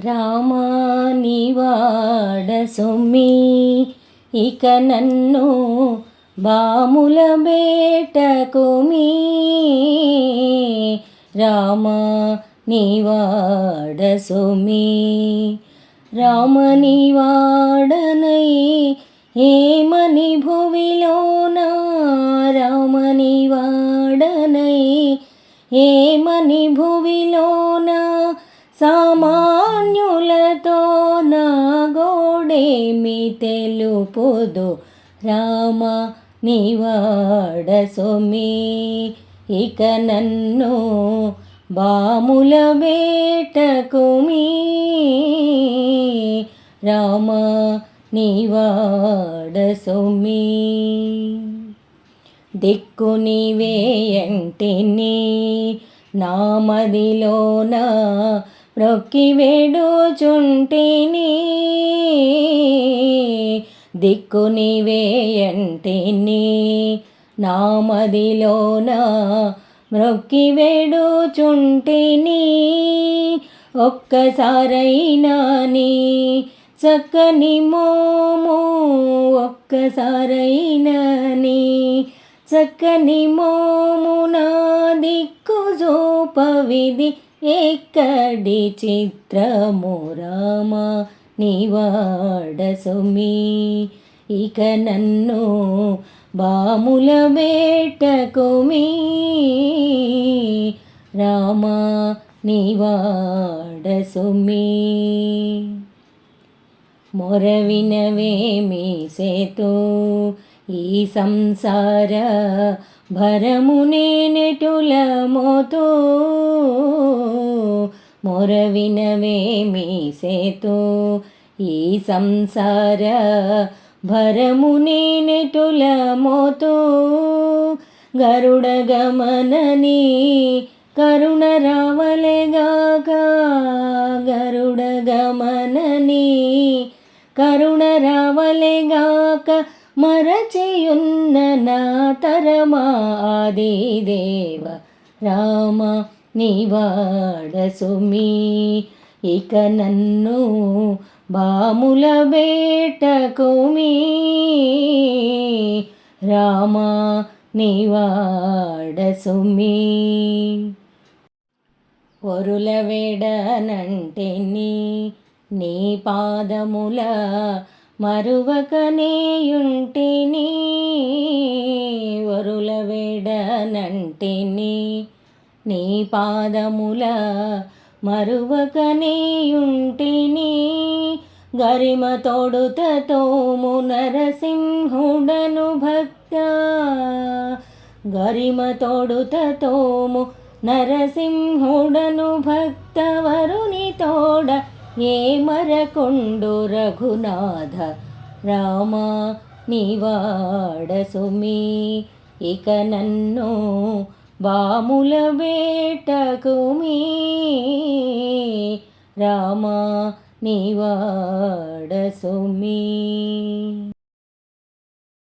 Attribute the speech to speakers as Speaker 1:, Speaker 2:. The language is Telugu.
Speaker 1: రామా నీవాడ సొమ్మి ఇక నన్ను బాముల బేటకుమి. రామా నీవాడ సొమ్మి రామ నీవాడనై ఏమని భువిలోన రామ నీవాడనై ఏమని భువిలోన సామాన్యులతో నా గోడేమి తెలుపుదు. రామ నీవాడ సొమ్మి ఇక నన్ను బాముల బేటకుమి. రామ నీవాడ సొమ్మి దిక్కు నీవేయంటిని నా మదిలోన మ్రొక్కి వేడుచుంటిని. దిక్కు నీవేయంటిని నా మదిలోన మ్రొక్కి వేడుచుంటిని. ఒక్కసారైనా నీ చక్కని మోము ఒక్కసారైనా నీ చక్కని మోము నా దిక్కు చూపవిది ఎక్కడి చిత్రము. రామ నీవాడ సొమ్మి ఇక నన్ను బాముల బేటకుమి. రామ నీవాడ సొమ్మి మొరవినవేమి సేతు ఈ సంసార భరము నేనెటుల మోతు. మొరవినవేమి సేతు ఈ సంసార భరము నేనెటుల మోతు. గరుడ గమనని కరుణ రావలెగాక గరుడ గమనని కరుణ రావలెగాక మరచియున్న నా తరమా ఆదిదేవ. రామ నీవాడ సొమ్మి ఇక నన్ను బాముల బేటకుమి. రామ నీవాడ సొమ్మి వరుల వేడనంటిని నీ పాదముల మరువకనేయుంటిని. వరుల వేడనంటిని నీ పాదముల మరువకనేయుంటిని. గరిమ తోడుత తోము నరసింహుడను భక్త గరిమ తోడుత తోము నరసింహుడను భక్త. వరుని తోడ ఏ మరకొండు రఘునాథ. రామ నీవాడ సొమ్మి ఇక నన్ను బాముల బేటకుమి. రామ నీవాడ సొమ్మి.